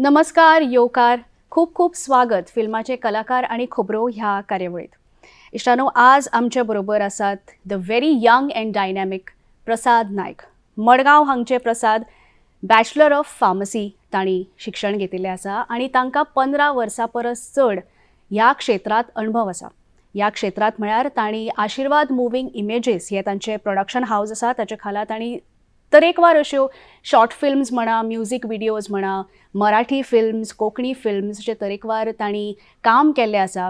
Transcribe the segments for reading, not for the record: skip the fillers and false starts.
नमस्कार, योकार. खूप खूप स्वागत फिल्माचे कलाकार आणि खोबरो ह्या कार्यावळीत. इश्टानो, आज आमच्या बरोबर आसात the very young and dynamic Prasad Nayak. Madgaon हांगचे प्रसाद बॅचलर ऑफ फार्मसी तांणी शिक्षण घेतिल्लें आसा आनी तांकां 15 वर्सां परस चड ह्या क्षेत्रांत अणभव आसा. ह्या क्षेत्रांत म्हळ्यार तांणी आशिर्वाद मुव्हिंग इमेजीस हे तांचे प्रोडक्शन हावज आसा, ताचे खाला तांणी तरेकवार अश्यो शॉर्ट फिल्म्स म्हणा, म्युझिक व्हिडिओज म्हणा, मराठी फिल्म्स, कोंकणी फिल्म्स अशे तरेकवार तांणी काम केल्लें आसा.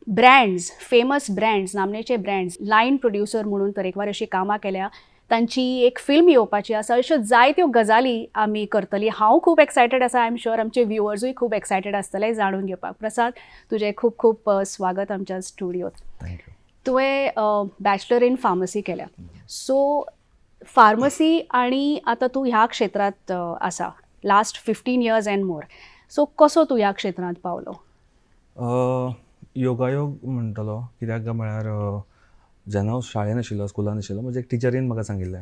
ब्रँड्स, फेमस ब्रँड्स, नामनेचे ब्रँड्स, लायन प्रोड्युसर म्हणून तरेकवार अशीं कामां केल्या. तांची एक फिल्म येवपाची आसा. अश्यो जायत्यो गजाली आमी करतलीं. हांव खूब एक्सायटेड आसा. आय एम शुअर आमचे व्ह्युअर्सूय खूब एक्सायटेड आसतले जाणून घेवपाक. प्रसाद, तुजें खूब खूब स्वागत आमच्या स्टुडियोत. थँक्यू. तुवें बॅचलर इन फार्मसी केल्या. सो फार्मसी आणि आता तूं ह्या क्षेत्रांत आसा last 15 years and more. So कसो तूं ह्या क्षेत्रांत पावलो? योगायोग म्हणटलो, कित्याक काय म्हळ्यार जेन्ना हांव शाळेन आशिल्लो, स्कुलान आशिल्लो, म्हज्या एक टिचरीन म्हाका सांगिल्लें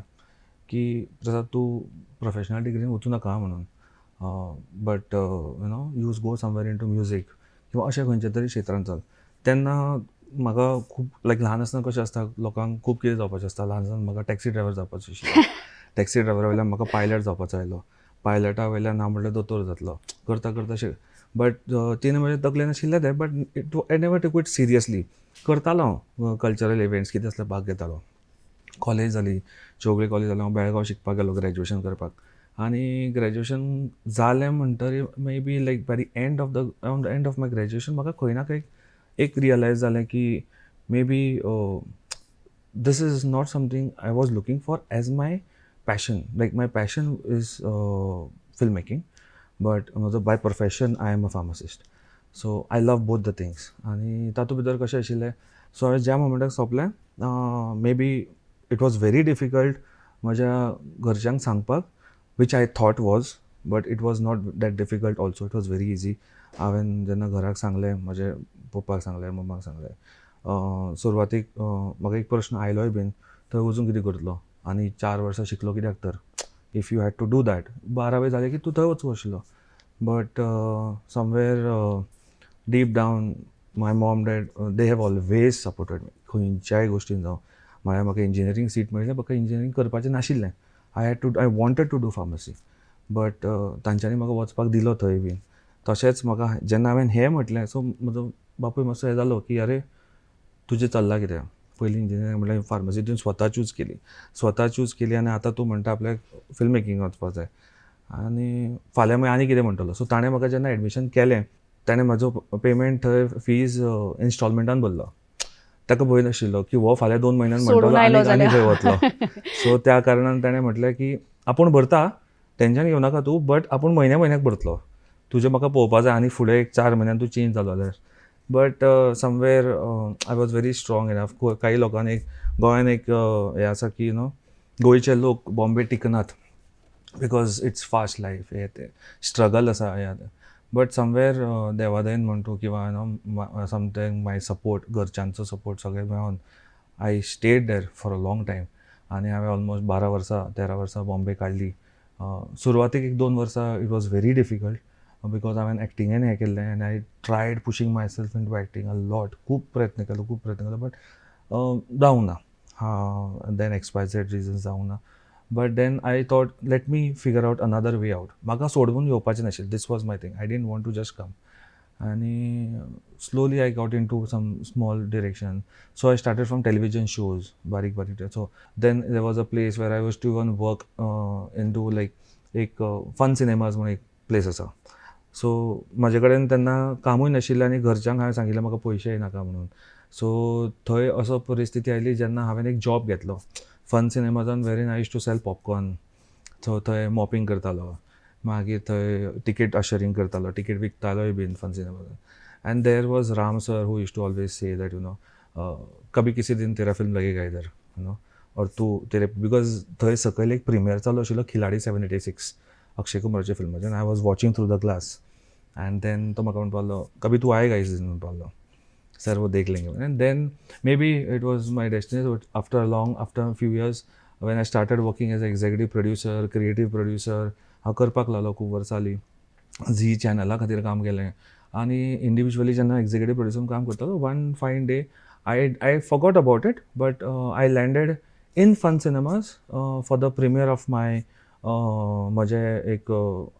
की प्रसाद, तूं प्रोफेशनल डिग्रीन वचूं नाका म्हणून, but use go somewhere into music किंवा अशें खंयचे तरी क्षेत्रांत चल. तेन्ना म्हाका खूब ल्हान आसतना कशें आसता, लोकांक खूब कितें जावपाचें आसता. ल्हान आसतना म्हाका टॅक्सी ड्रायव्हर जावपाचो आशिल्लो. टॅक्सी ड्रायव्हरा वयल्यान म्हाका पायलट जावपाचो आयलो. पायलटा वयल्यान हांव म्हणल्यार दोतोर जातलो. करता करता अशें, बट तिणें म्हजे तकलेन आशिल्लें तें, बट आय नेवर टूक इट सिरियसली. करतालो हांव कल्चरल इव्हेंट्स कितें आसल्यार भाग घेतालो. कॉलेज जाली, चौगळे कॉलेज जालें, हांव बेळगांव शिकपाक गेलो ग्रॅज्युएशन करपाक. आनी ग्रॅज्युएशन जालें म्हणटरी may be like by the end of my graduation म्हाका खंय ना खंय एक रियलायज जालें की may be this is not something I was looking for as my passion. Like my passion is filmmaking, but by profession I am a pharmacist. So I love both the things. आणि तातूंत भितर कशें आशिल्लें, so हांवें ज्या मोमेंटाक सोंपलें, may be it was very difficult म्हज्या घरच्यांक सांगपाक, which I thought was, but it was not that difficult also. It was very easy. हांवें जेन्ना घराक सांगलें, म्हजे पप्पाक सांगलें, मम्माक सांगलें, सुरवातीक म्हाका एक प्रश्न आयलोय बीन, थंय वचून कितें करतलो, आनी 4 वर्सां शिकलो कित्याक तर, if you had to do that. 12वी जालें की तूं थंय वचूं आशिल्लो. But somewhere deep down my mom dad, they have always supported me खंयच्याय गोश्टीन जावं. म्हळ्यार म्हाका इंजिनियरींग सीट मेळिल्लें, म्हाका इंजिनियरींग करपाचें नाशिल्लें. I wanted to do pharmacy, but तांच्यांनी म्हाका वचपाक दिलो थंय बीन. तशेंच म्हाका जेन्ना हांवें हें म्हटलें, सो म्हजो बापूय मातसो हें जालो की अरे तुजें चल्लां कितें, पयलीं इंजिनियरींग म्हटल्यार फार्मसी तुवें स्वता चूज केली आनी आतां तूं म्हणटा आपल्याक फिल्म मेकिंगाक वचपाक जाय, आनी फाल्यां मागीर आनी कितें म्हणटलो. सो ताणें म्हाका जेन्ना एडमिशन केलें, ताणें म्हजो पेमेंट थंय फीज इन्स्टॉलमेंटान भरलो. ताका भंय नाशिल्लो की हो फाल्यां 2 म्हयन्यान म्हणटलो आनी खंय वतलो. सो त्या कारणान ताणें म्हटलें की आपूण भरता, टेन्शन घेवं नाका तूं, बट आपूण म्हयन्याक भरतलो. तुजें म्हाका पळोवपा जाय आनी फुडें एक 4 म्हयन्यान तूं चेंज जालो जाल्यार. But somewhere I was very strong enough. काही लोकांनी एक गोंयान एक हें आसा की गोंयचे लोक बॉम्बे टिकनात बिकॉज इट्स फास्ट लायफ, हे ते स्ट्रगल आसा हें. बट समवेअर देवादयेन म्हणटू किंवा समथींग माय सपोर्ट, घरच्यांचो सपोर्ट सगळें मेळोन I stayed there for a long time. आनी हांवें ऑलमोस्ट 12 वर्सां 13 वर्सां बॉम्बे काडली. सुरवातीक एक 2 वर्सां it was very difficult because हांवें एक्टिंगेन हें केल्लें आनी I tried pushing myself into acting a lot. खूब प्रयत्न केलो, बट जावंक ना. देन XYZ रिजन्स जावंक ना. But then I thought let me figure out another way out. म्हाका सोडून येवपाचें नाशिल्लें. This was my thing. I didn't want to just come. आनी slowly I got into some small direction. So I started from television shows, बारीक. So then there was a place where I was to even work into like एक Fun cinemas म्हणून एक place आसा. So म्हाजे कडेन तेन्ना कामूय नाशिल्लें आनी घरच्यांक हांवें सांगिल्लें म्हाका पयशे येनाका म्हणून. सो थंय असो परिस्थिती आयली जेन्ना हांवें एक जॉब घेतलो फन सिनेमाजान, wherein I use to sell popcorn. So थंय मॉपिंग करतालो, मागीर थंय टिकेट अशरिंग करतालो, टिकेट विकतालोय बीन फन सिनेमाजान. And there was Ram sir who use to always say that कभी किसी दिन तेरा फिल्म लगेगा इधर, और तूं तेरे, बिकॉज थंय सकयल एक प्रिमियर चालू आशिल्लो खिलाडी 786 अक्षय कुमारचे फिल्माचे. I was watching through the glass. And then तो म्हाका म्हणपाक लागलो कभी तू आएगा इस दिन म्हणपाक लागलो. सर वो देख लेंगे. And then maybe it was my destiny. After a few years when I started working as an executive producer, creative producer, हांव करपाक लागलो खूब वर्सां जालीं. झी चॅनला खातीर काम केलें आनी इंडिविज्युअली जेन्ना एग्जिक्युटीव प्रोड्युसर काम करतालो, वन फायन day I forgot about it, but I landed in Fun Cinemas for the premiere of my म्हजें एक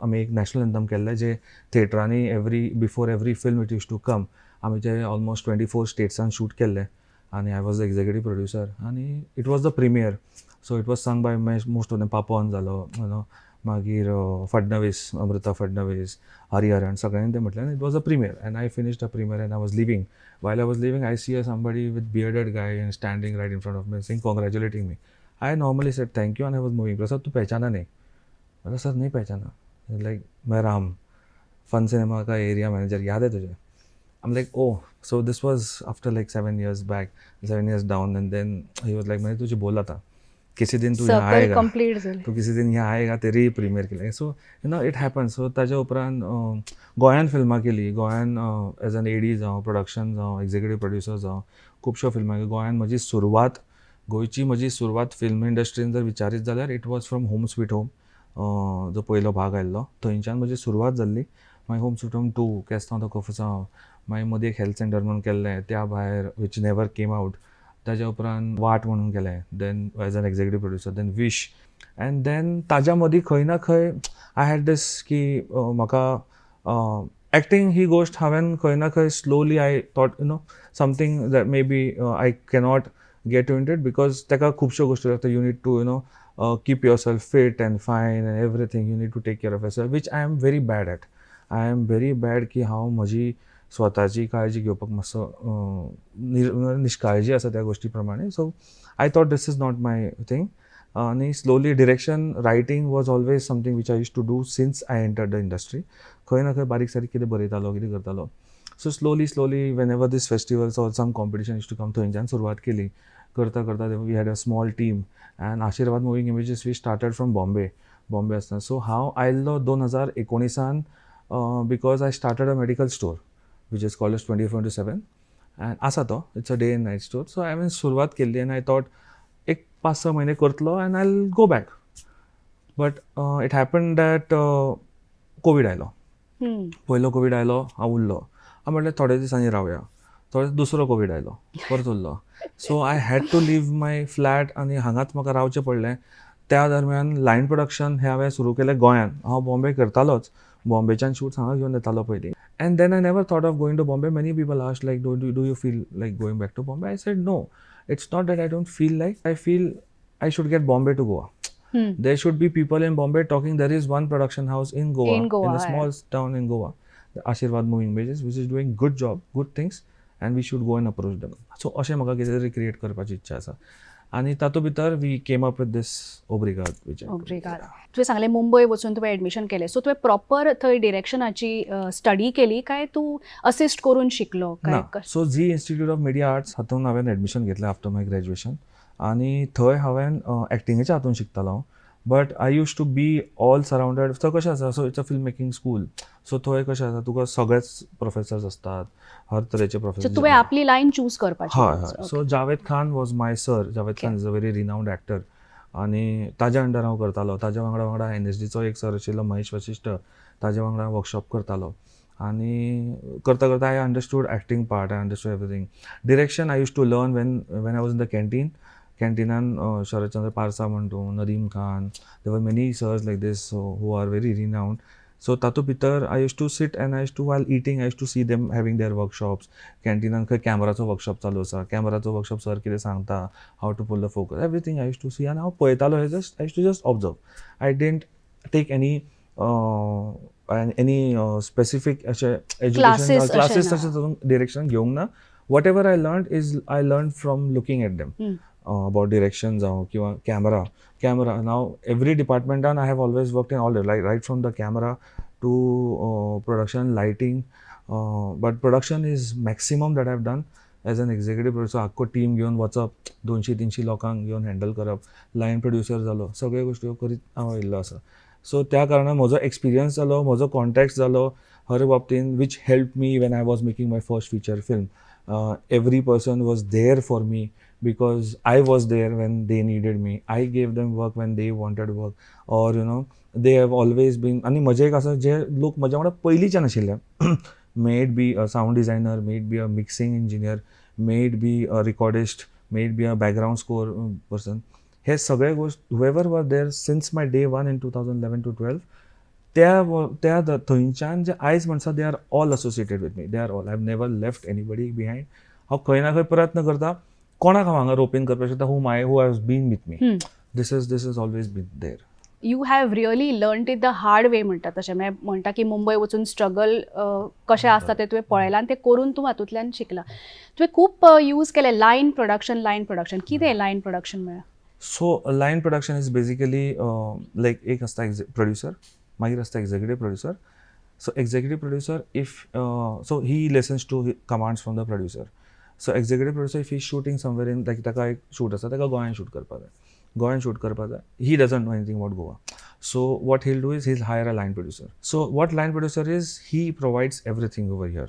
आमी एक नॅशनल एंथम केल्लें जे थिएटरांनी before every film it use to come. आमी ते ऑलमोस्ट 24 स्टेट्सान शूट केल्लें आनी I was the executive producer आनी it was the premiere. So it was sung by most of them. Papon जालो, मागीर फडणवीस, अमृता फडणवीस, हरिहरन, सगळ्यांनी ते म्हटलें. It was a premier end I finished the premier end I was living. While I was leaving, I see somebody with bearded guy and standing right in front of me saying, congratulating me. I normally said thank you and I was moving. Prasad, tu पहचाना नहीं? मतलब sir नहीं पहचाना. Like मैं Ram, fun cinema का area manager, याद है तुझे? I'm like, oh, so this was after like 7 years back, 7 years down, and then he was like, मैंने तुझे बोला था किसी दिन तू यहाँ आएगा, तू किसी दिन यहाँ आएगा, तेरी प्रीमियर केली. So it happen. सो ताच्या उपरांत गोंयान फिल्मां केली. गोंयान एज एन एडी जावं, प्रोडक्शन जावं, एग्जिक्युटीव प्रोड्युसर जावं, खुबश्यो फिल्मां केली. गोंयान गोंयची म्हजी सुरवात फिल्म इंडस्ट्रीन जर विचारीत जाल्यार it was from home sweet home, जो पयलो भाग आयल्लो थंयच्यान म्हजी सुरवात जाल्ली. मागीर होम स्वीट होम 2, केस्तांव तो कफसांव, मागीर मदीं एक हेल्थ सेंटर म्हणून केल्लें, त्या भायर वीच नेवर केम आउट. ताज्या उपरांत वाट म्हणून केलें, then as an executive producer, then wish. And then ताज्या मदीं खंय ना खंय आय हॅड दीस की म्हाका एक्टींग ही गोश्ट हांवें खंय ना खंय slowly I thought something that may be I cannot get in it because ताका खुबश्यो गोश्टी लागता. You need to keep yourself fit and fine and everything. You need to take care of yourself, which I am very bad at. I am very bad की हांव म्हजी स्वताची काळजी घेवपाक मातसो निश्काळजी आसा त्या गोश्टी प्रमाणे. So I thought this is not my thing. आनी slowly direction, writing was always something which I use to do since I entered the industry. खंय ना खंय बारीक सारीक कितें बरयतालो, कितें करतालो. So slowly whenever this festivals or some competition use to come, थंयच्यान सुरवात केली. करता we had a small team and Ashirwad Moving Images we started from Bombay आसतना. सो हांव आयिल्लो 2019 because I started a medical store which is called as 24/7 and asa to it's a day and night store. So I mean सुरवात केल्ली and I thought एक 5-6 महिने करतलो and I'll go back, but it happened that Covid आयलो. पयलो Covid आयलो, हांव उरलो. हांव म्हटलें थोडे दिसांनी रावया. दुसरो कोविड आयलो, परत उरलो. So I had to leave my flat आनी हांगाच म्हाका रावचें पडलें. त्या दरम्यान लायन प्रोडक्शन हें हांवें सुरू केलें गोंयान. हांव बॉम्बे करतालोच, बॉम्बेच्यान शूट्स हांगा घेवन येतालो पयलीं. And then I never thought of going to Bombay. Many people asked, like, do you feel like going back to Bombay? I said, no. It's not that I don't feel like. I feel I should get Bombay to Goa. There should be people in Bombay talking. There is one production house in Goa, in a small town in Goa, the Ashirwad Moving Images, which is doing good job, good things, and we should go and approach them. So अशें म्हाका कितें तरी create करपाची इच्छा आसा. आनी तातूंत भितर वी केम अप विथ दिस ओब्रिगाद. तुवें सांगलें मुंबय वचून तुवें एडमिशन केलें. सो तुवें प्रॉपर थंय डिरेक्शनाची स्टडी केली काय तूं असिस्ट करून शिकलो काय? So Zee institute of media arts हातूंत हांवें एडमिशन घेतलें आफ्टर माय ग्रॅज्युएशन. आनी थंय हांवें एक्टिंगेच्या हातूंत शिकतालो. But I use to be all surrounded. थंय कशें आसा, so it's a film making school. So थंय कशें आसा, तुका सगळेच प्रोफेसर्स आसतात, हर तरेचे प्रोफेसर. तुवें आपली लायन चूज करपाची. हय. So Javed Khan was my sir. Javed Khan is a very renowned actor आनी ताज्या अंडर हांव करतालो. ताज्या वांगडा NSDचो एक सर आशिल्लो महेश वशिश्ट, ताज्या वांगडा वर्कशॉप करतालो. आनी करता I understood acting part, I understood everything. Direction I use to learn when I was in the कॅन्टिनान शरदचंद्र पारसा म्हण तूं, Nadeem Khan, there were many sirs like this who are very renowned. So तातूंत भितर I use to sit and I use to while eating I use to see them having their workshops. कॅन्टिनान खंय कॅमेराचो workshop चालू आसा, कॅमेराचो वर्कशॉप सर कितें सांगता, how to pull the focus, everything I use to see. आनी हांव पळयतालो I use to just observe. I didn't take any specific अशें एज्युकेशन क्लासीस तशें तातूंत डिरेक्शन घेवंक ना. Whatever I learn from looking at them about direction जावं किंवा camera. Now every departmentan I have always worked in all, like right from the camera to production, lighting, but production is maximum that I've done as an executive producer. आख्खो team घेवन वचप, 200-300 लोकांक घेवन handle करप, lion producer जालो, सगळे गोश्टी करीत हांव आयिल्लो आसा. सो त्या कारणान म्हजो एक्सपिरियन्स जालो, म्हजो कॉन्टॅक्ट जालो हर बाबतीन, which help me when I was making my first feature film. every person was there for me because I was there when they needed me. I gave them work when they wanted work, or they have always been. आणि म्हजे एक असं जे लोक म्हज्या वांगडा पयलींच्यान आशिल्ले may it be a sound designer, may it be a mixing engineer, may it be a recordist, may it be a background score person, हे सगळे गोष्ट whoever were there since my day one in 2011 to 12, त्या थंयच्यान जे आयज म्हणटा they are all associated with me. They are all. I have never left anybody behind. हांव खंय ना खंय प्रयत्न करता कोणाक हांव हांगा रोपेन करपाक शकता who has been with me. This is always been there. You have really learn it the hard way म्हणटा तशें. म्हणजे म्हणटा की मुंबय वचून स्ट्रगल कशें आसता तें तुवें पळयलां आनी तें करून तूं हातूंतल्यान शिकला. तुवें खूब यूज केलें लायन प्रोडक्शन. कितें लायन प्रोडक्शन म्हळ्यार? So line production is basically like एक आसता प्रोड्युसर, मागीर आसता executive producer. So executive producer if so he listens to commands from the producer. So executive producer if he shooting somewhere in like ताका एक shoot आसा, ताका गोंयान shoot करपाक जाय. He doesn't know anything about Goa. So what he'll do is he'll hire a line producer. So what line producer is, he provides everything over here.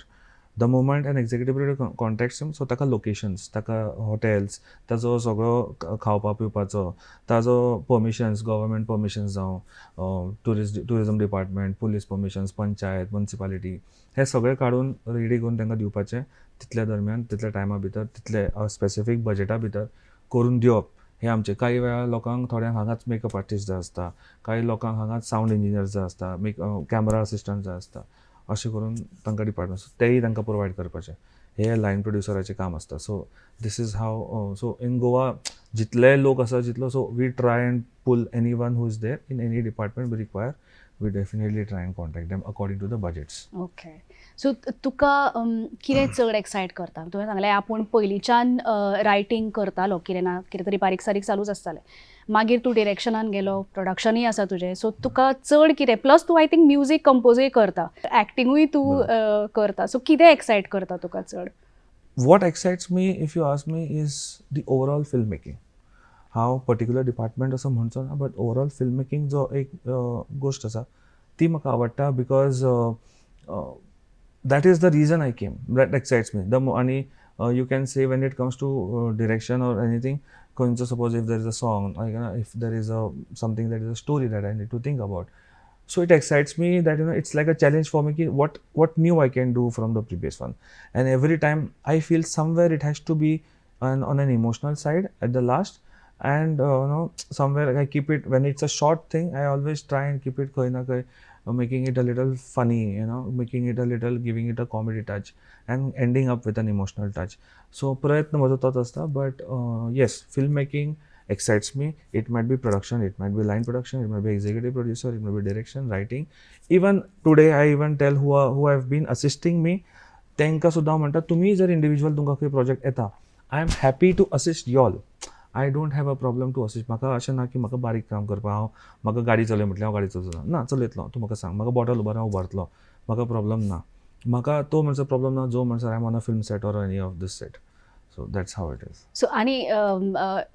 The moment an executive producer contacts him, so ताका locations, ताका hotels, ताजो सगळो खावपा पिवपाचो, ताजो permissions, government permissions जावं tourism department, police permissions, panchayat, municipality, हे सगळे काडून रेडी करून तांकां दिवपाचें तितल्या दरम्यान, तितल्या टायमा भितर, तितले स्पेसिफीक बजेटा भितर करून दिवप. हे आमचे काही वेळा लोकांक थोड्यांक हांगाच मेकअप आर्टिस्ट जाय आसता, काही लोकांक हांगाच साऊंड इंजिनियर जाय आसता, कॅमेरा असिस्टंट जाय आसता, अशें करून तांकां डिपार्टमेंट तेय तांकां प्रोवायड करपाचें. हे लायन प्रोड्युसराचें काम आसता. So this is how. So in Goa जितले लोक आसा जितलो, so we try and pull anyone who is there in any department we require, we definitely try and contact them according to the budgets. Okay. So तुका कितें चड excite करता? तुवें सांगलें आपूण पयलींच्यान रायटींग करतालो, कितें ना कितें तरी बारीक सारीक चालूच आसतालें. मागीर तूं डिरेक्शनान गेलो, प्रोडक्शनूय आसा तुजें. सो तुका चड कितें, प्लस तूं आय थिंक म्युजीक कंपोजूय करता, एक्टिंगूय तूं करता. सो कितें एक्सायट करता तुका चड? What excites me, if you ask me, is the overall filmmaking. हांव पर्टिक्युलर डिपार्टमेंट असो म्हणचो ना, बट ओवरऑल फिल्ममेकींग जो एक गोश्ट आसा ती म्हाका आवडटा, because that is the reason I came. That excites me. And you can say when it comes to direction or anything, suppose if there is a song, if there is something that is a story that I need to think about. So it excites me that it's like a challenge for me. What new I can do from the previous one, and every time I feel somewhere it has to be on an emotional side at the last, and somewhere I keep it, when it's a short thing I always try and keep it koi na koi, making it a little funny, making it a little, giving it a comedy touch and ending up with an emotional touch. So prayatna majo tot asta, but yes, filmmaking excites me. It might be production, it might be line production, it might be executive producer, it might be direction, writing. Even today I even tell who have been assisting me, तांकां सुद्दां म्हणटा तुमी जर individual तुमकां खंय project येता, I am happy to assist you all. I don't have a problem to assist. म्हाका अशें ना की म्हाका बारीक काम करपाक, म्हाका गाडी चलय म्हटल्यार हांव गाडी चलयतलो ना, चलयतलो, तूं म्हाका सांग, म्हाका बॉटल उबार हांव उबारतलो, म्हाका प्रॉब्लम ना. म्हाका तो म्हणसर प्रॉब्लम ना जो म्हणसर I am on a film set or any of this set. So that's how it is. So आनी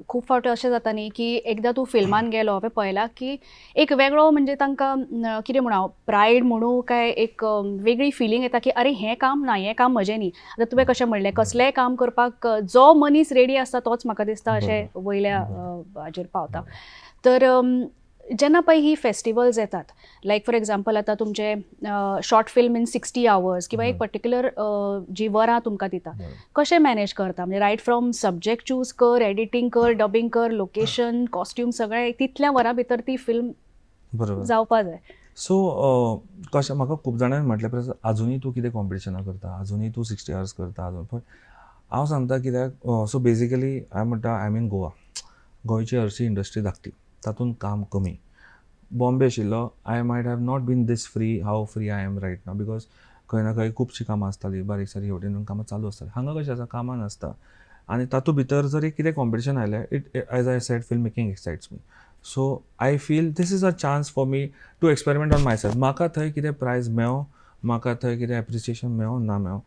खूब फावटी अशें जाता न्ही की एकदां तूं फिल्मान गेलो, हांवें पळयलां की एक वेगळो म्हणजे तांकां कितें म्हणू, प्रायड म्हणू काय एक वेगळी फिलींग येता की अरे हें काम ना, हें काम म्हजें न्ही. आतां तुवें कशें म्हणलें, कसलेंय काम करपाक जो मनीस रेडी आसता तोच म्हाका दिसता अशें वयल्या हाजेर पावता. तर जेन्ना पळय ही फेस्टिवल्स येतात, लायक फॉर एग्जाम्पल आतां तुमचे शॉर्ट फिल्म इन 60 hours किंवा एक पर्टिक्युलर जी वरां तुमकां दिता, कशें मॅनेज करता? म्हणजे रायट फ्रॉम सब्जेक्ट चूज कर, एडिटींग कर, डबिंग कर, लोकेशन, कॉस्ट्यूम, सगळें तितल्या वरां भितर ती फिल्म जावपा जाय. सो कशें म्हाका खूब जाणांनी म्हटलें, प्रसाद आजुनूय तूं कितें कॉम्पिटिशनां करता, आजुनूय तूं 60 hours करता आजून. पण हांव सांगता कित्याक, सो बेजिकली हांव म्हणटा आय मीन गोवा, गोंयची हरशी इंडस्ट्री धाकटी, तातूंत काम कमी. बॉम्बे आशिल्लो, I might have not been this free how free I am right now, because खंय ना खंय खुबशीं कामां आसतालीं, बारीक सारीक हेवटेन कामां चालू आसतालीं. हांगा कशें आसा, कामां नासता, आनी तातूंत भितर जर कितें कॉम्पिटिशन आयलें, it as I said, film making excites me. So I feel this is a chance for me to experiment on myself. म्हाका थंय कितें प्रायज मेळो, म्हाका थंय कितें एप्रिसिएशन मेळो ना मेळो,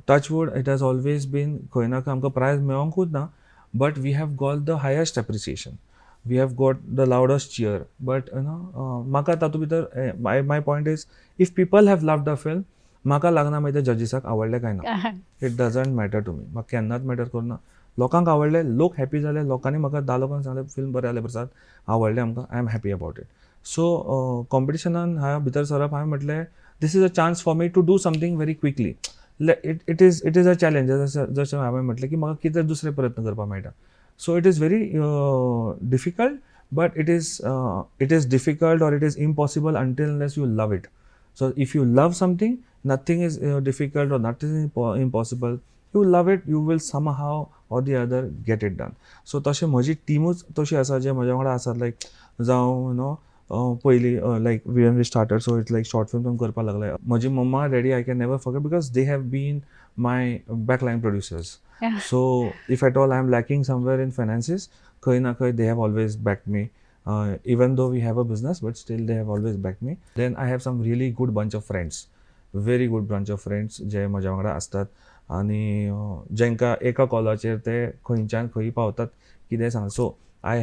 touch wood, it has always been, खंय ना खंय आमकां प्रायज मेळोंकूच ना, but we have got the highest appreciation, we have got the loudest cheer. But म्हाका तातूंत भितर, my point is, if people have loved the film, म्हाका लागना मागीर ते जजीसाक आवडलें काय ना. It doesn't matter to me. म्हाका केन्नाच मॅटर करना. लोकांक आवडलें, लोक हॅपी जाले, लोकांनी म्हाका 10 लोकांक सांगलें फिल्म बरें जालें प्रसाद, आवडलें आमकां, I am happy about it. So कॉम्पिटिशनान हांवें भितर सरप, हांवें म्हटलें this is a chance for me to do something very quickly. It is a challenge. जशें हांवें म्हटलें की म्हाका कितें दुसरे प्रयत्न करपाक मेळटा. So it is very difficult, but it is difficult or it is impossible until unless you love it. So if you love something, nothing is difficult or nothing is impossible. You love it, you will somehow or the other get it done. So तशें म्हजी टिमूच तशी आसा, जे म्हज्या वांगडा आसात, like जावं पयलीं like we started, so it's like short film करपाक लागले. म्हजी mamma daddy I can never forget, because they have been my backline producers. So if at all I am lacking somewhere in finances, खंय ना खंय they have always backed me. Even though we have a business, but still they have always backed me. Then I have some really good bunch of friends, very good bunch of friends जे म्हज्या वांगडा आसतात आनी जेंकां एका कॉलाचेर ते खंयच्यान खंय पावतात कितें सांग. So I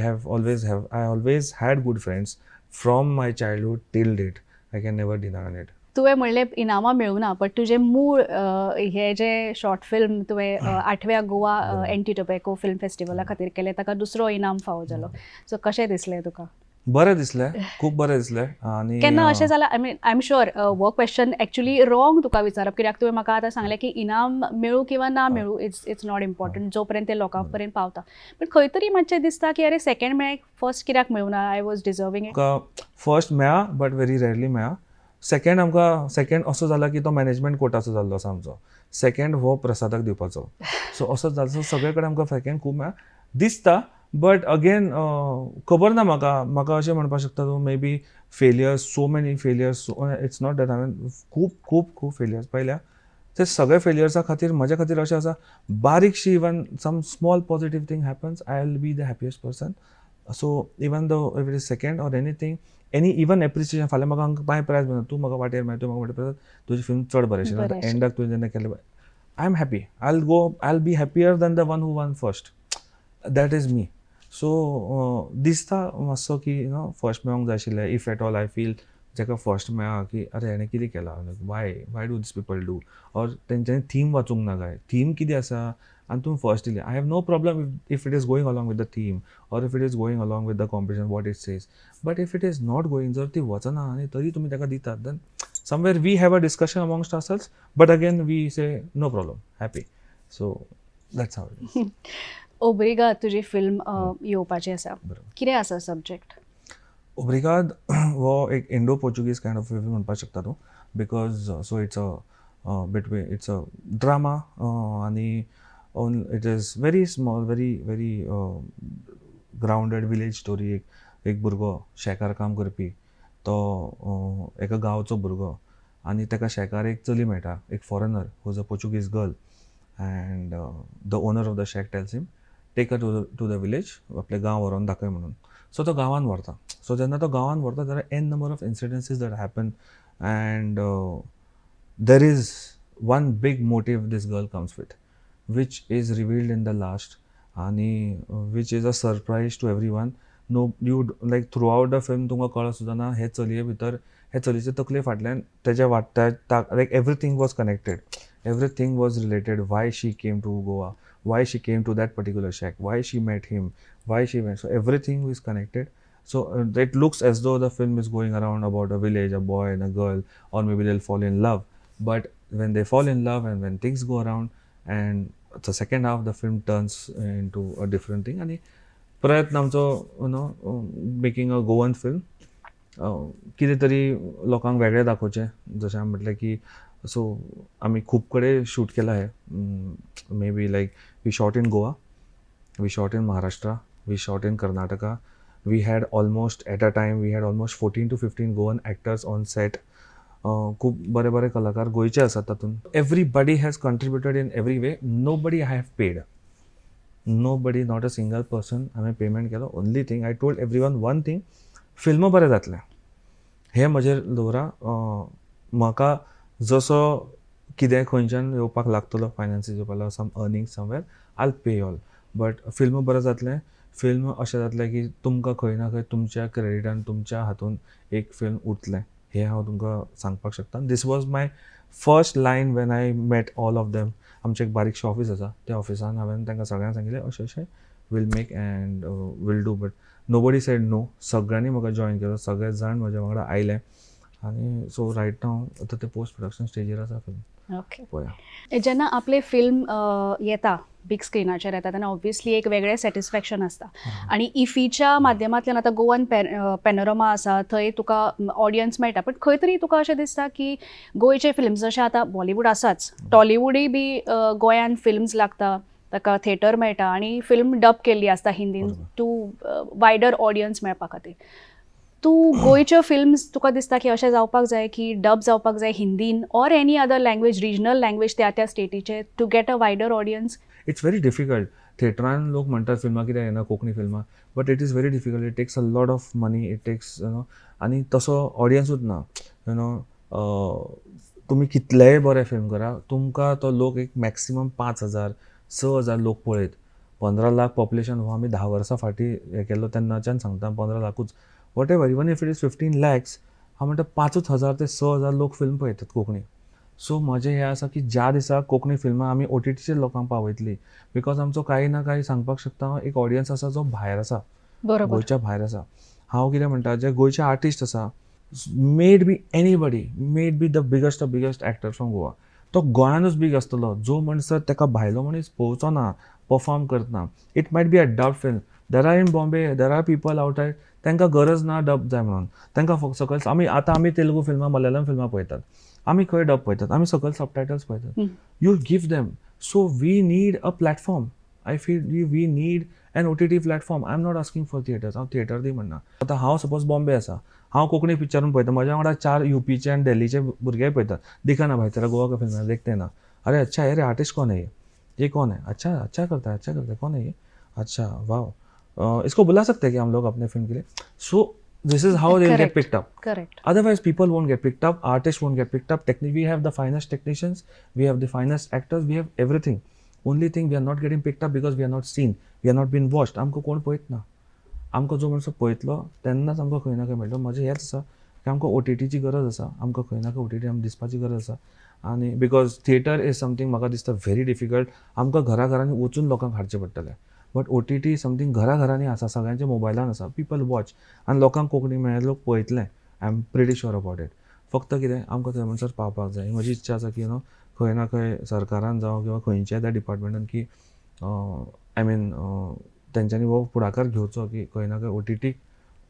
always had good friends from my childhood till date. I can never deny on it. तुवें म्हणलें इनामां मेळूना, बट तुजें मूळ हे जे शॉर्ट फिल्म तुवें 8व्या गोवा एंटी टोबॅको फिल्म फेस्टिवला खातीर केलें, ताका दुसरो इनाम फावो जालो. सो कशें दिसलें तुका? बरें दिसलें, खूब बरें दिसलें. आनी केन्ना अशें जालां, आय एम शुअर हो क्वेश्चन एक्चुअली रॉंग तुका विचारप, कित्याक तुवें म्हाका आतां सांगलें की इनाम मेळूं किंवा ना मेळूं, इट्स नॉट इम्पॉर्टंट जो पर्यंत ते लोकां पर्यंत पावता. पण खंय तरी मातशें दिसता की अरे सेकंड मेळ्ळें, फर्स्ट कित्याक मेळूना, आय वॉज डिजर्विंग इट. आमकां फर्स्ट मेळ्ळा, बट व्हेरी रेरली मेळ्ळा. सेकंड असो जाला की तो मॅनेजमेंट कोर्टाचो जाल्लो आसा आमचो. सेकंड हो प्रसादाक दिवपाचो. सो असो जाला. सो सगळे कडेन आमकां सेकंड खूब मेळ्ळा दिसता. बट अगेन खबर ना म्हाका अशें म्हणपाक शकता तूं, may be failures, so many failures. It's not that हांवें खूब फेलियर्स पयल्या. ते सगळे फेलियर्सा खातीर म्हज्या खातीर अशें आसा, बारीकशी even some small positive thing happens, I will be the happiest person. So even though if it is second or anything, any even appreciation, फाल्यां म्हाका बाय प्रायज मेळना, तूं म्हाका वाटेर मेळ, तूं म्हाका वाटेर तुजी फिल्म चड बरें आशिल्लें, एंडाक तुवें जेन्ना केलें, I am happy. I will B happier than the one who one first. That is me. So दिसता मातसो की फर्स्ट मेळोंक जाय आशिल्लें. If at all I feel जेका फर्स्ट मेळ्ळा की अरे हेणें कितें केलां, why do these people do, or तेंच्यांनी थीम वाचूंक ना काय, थीम कितें आसा आनी तुमी फर्स्ट दिलें. I have no problem if it is going along with the theme, or if it is going along with the competition what it says. But if it is not going, जर ती वचना आनी तरी तुमी ताका दितात, then somewhere we have a discussion amongst ourselves, but again we say no problem, happy. So that's how it is. ओब्रिगाद तुजी फिल्म येवपाची आसा, कितें आसा सब्जेक्ट? ओब्रिगाद हो एक Indo Portuguese kind of film म्हणपाक शकता तूं, because so it's a drama आनी it is very small, very grounded village story. एक भुरगो शेकार काम करपी, तो एका गांवचो भुरगो, आनी ताका शेकार एक चली मेळटा, एक foreigner who is a Portuguese girl, and the owner of the shack tells him take a to the village, आपले गांव व्हरोन दाखय म्हणून. सो तो गांवान व्हरता. सो जेन्ना तो गांवान व्हरता, there are an number of incidences that happen, and there is one big motive this girl comes with, which is revealed in the last, आणि which is a surprise to everyone. No, you like throughout the film तुमकां कळत सुद्धा ना हे चलये भितर, हे चलयेचे तकले फाटल्यान तेज्या like everything was connected, everything was related. Why she came to Goa, why she came to that particular shack, why she met him, why she went. So everything is connected. So it looks as though the film is going around about a village, a boy and a girl, or maybe they'll fall in love. But when they fall in love and when things go around, and the second half the film turns into a different thing. आणि प्रयत्न आमचो making a Goan film, कितें तरी लोकांक वेगळें दाखोवचें. जशें हांवें म्हटलें की सो आमी खूब कडेन शूट केला हे, may be like we shot in Goa, we shot in Maharashtra, we shot in Karnataka. We had almost at a time we had almost 14 to 15 Goan actors on set. खूब बरे कलाकार गोंयचे आसात तातूंत. Everybody has contributed in every way. Nobody I have paid, nobody, not a single person हांवें payment केलो. Only thing I told everyone thing, film बरें जातलें हें म्हजेर दवरा. म्हाका जसो कितें खंयच्यान येवपाक लागतलो, फायनान्सीस येवपाक लागलो, some earning somewhere, I pay all. But film बरें जातलें. फिल्म अशें जातलें की तुमकां खंय ना खंय तुमच्या क्रेडिटान, तुमच्या हातून एक फिल्म उरतलें, हें हांव तुमकां सांगपाक शकता. This was my first line when I met all of them. आमचें एक बारीकशें ऑफीस आसा, त्या ऑफिसान हांवें तांकां सगळ्यांक सांगिल्लें अशें अशें we'll make and we'll do, but nobody said no. सगळ्यांनी म्हाका जॉयन केलो, सगळे जाण म्हज्या वांगडा आयले आनी सो रायट नाव आतां ते पोस्ट प्रोडक्शन स्टेजीर आसा फिल्म. ओके. पळया जेन्ना आपले फिल्म येता बिग स्क्रिनाचेर येता तेन्ना ऑब्वियसली एक वेगळें सॅटिस्फॅक्शन आसता आनी इफीच्या माध्यमांतल्यान आतां गोवन पॅनोरमा आसा थंय तुका ऑडियन्स मेळटा, बट खंय तरी तुका अशें दिसता की गोंयचे फिल्म्स जशे आतां बॉलिवूड आसाच, टॉलिवूडय बी गोंयान फिल्म्स लागता, ताका थिएटर मेळटा आनी फिल्म डब केल्ली आसता हिंदीन टू वायडर ऑडियन्स मेळपा खातीर. तूं गोंयच्यो फिल्म्स तुका दिसता की अशें जावपाक जाय की डब जावपाक जाय हिंदीन or any other language, regional language त्या त्या स्टेटीचे to get a wider audience? It's very difficult. थिएटरान लोक म्हणटात फिल्मां कित्याक येना कोंकणी फिल्मां, but it is very difficult. It takes a lot of money, it takes आनी तसो ऑडियन्सूच ना. तुमी कितलेय बरें फिल्म करा, तुमकां तो लोक एक मॅक्सिमम 5,000 6,000 लोक पळयत. 15 लाख पॉप्युलेशन हो आमी 10 वर्सां फाटीं हें केल्लो तेन्नाच्यान सांगता 15 लाखूच. Whatever, even if it is 15 lakhs, हांव म्हणटा 5,000 ते 6,000 लोक फिल्म पळयतात कोंकणी. सो म्हजें हें आसा की ज्या दिसा कोंकणी फिल्मां आमी OTTचेर लोकांक पावयतली, बिकॉज आमचो काही ना काही सांगपाक शकता हांव एक ऑडियन्स आसा जो भायर आसा, गोंयच्या भायर आसा. हांव कितें म्हणटा, जे गोंयचे आर्टिस्ट आसा, made B anybody, made be the biggest actor from Goa, तो गोंयानूच बीग आसतलो. जो मनीस ताका भायलो मनीस पळोवचो ना, परफॉर्म करतना, it might be a dub film. There are in Bombay, there are people outside, तांकां गरज ना डब जाय म्हणून. तांकां फक्त सकयल आमी तेलुगू फिल्मां, मलयालम फिल्मां पळयतात, आमी खंय डब पळयतात, आमी सकयल सबटायटल्स पळयतात. You give them. So we need a platform. I feel we need an OTT platform. I am not asking for theatres. हांव थिएटर दी म्हणना. आतां हांव सपोज बॉम्बे आसा, हांव कोंकणी पिक्चरून पळयता, म्हज्या वांगडा 4 UPचे आनी दिल्लीचे भुरगे पळयतात. दिखा भाई तेरा गोवा का फिल्म है, देखते ना. अरे अच्छा है रे, आर्टिस्ट कौन है ये कौन है, अच्छा करता है, कौन है ये, अच्छा वाह, इसको बुला सकते हैं कि हम लोग अपने फिल्म के लिए. So this is how they'll get picked up. Correct. Otherwise people won't get picked up, artists won't get picked up. Technically we have the finest technicians, we have the finest actors, we have everything. Only thing we are not getting picked up because we are not seen, we are not been watched. आमकां कोण पळयत ना. आमकां जो मनीस पळयतलो तेन्नाच आमकां खंय ना खंय मेळटलो. म्हजें हेंच आसा की आमकां OTTची गरज आसा, आमकां खंय ना खंय OTT आमकां दिसपाची गरज आसा. आनी बिकॉज थिएटर इज समथींग म्हाका दिसता व्हेरी डिफिकल्ट. आमकां घराघरांनी वचून लोकांक हाडचें पडटलें. बट OTT समथींग घराघरांनी आसा, सगळ्यांच्या मोबायलान आसा, पीपल वॉच आनी लोकांक कोंकणी मेळ्ळे लोक पळयतले. I am pretty sure about it. फक्त कितें आमकां थंय म्हणसर पावपाक जाय. म्हजी इच्छा आसा की खंय ना खंय सरकारान जावं किंवा खंयच्याय त्या डिपार्टमेंटान की आय मीन तेंच्यांनी हो फुडाकार घेवचो की खंय ना खंय OTT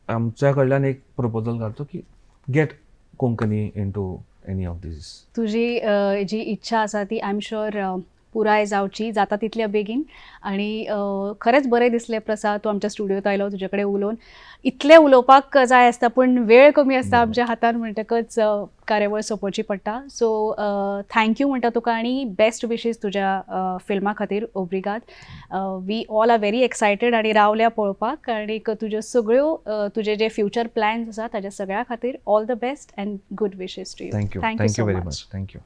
आमच्या कडल्यान एक प्रपोजल घालचो की get Konkani into any of this. तुजी जी इच्छा आसा ती आय एम शुअर पुराय जावची, जाता तितल्या बेगीन. आणि खरेंच बरें दिसलें प्रसाद, तूं आमच्या स्टुडियोत आयलो, तुजे कडेन उलोवन. इतलें उलोवपाक जाय आसता पूण वेळ कमी आसता आमच्या हातान, म्हणटकच कार्यावळ सोंपोवची पडटा. सो थँक्यू म्हणटा तुका आनी बेस्ट विशीस तुज्या फिल्मा खातीर. ओब्रिगाद. We all are very excited आनी रावल्या पळोवपाक. आनी तुज्यो सगळ्यो तुजे जे फ्युचर प्लॅन्स आसा ताच्या सगळ्या खातीर all the best and good wishes to you. Thank you very much. Thank you.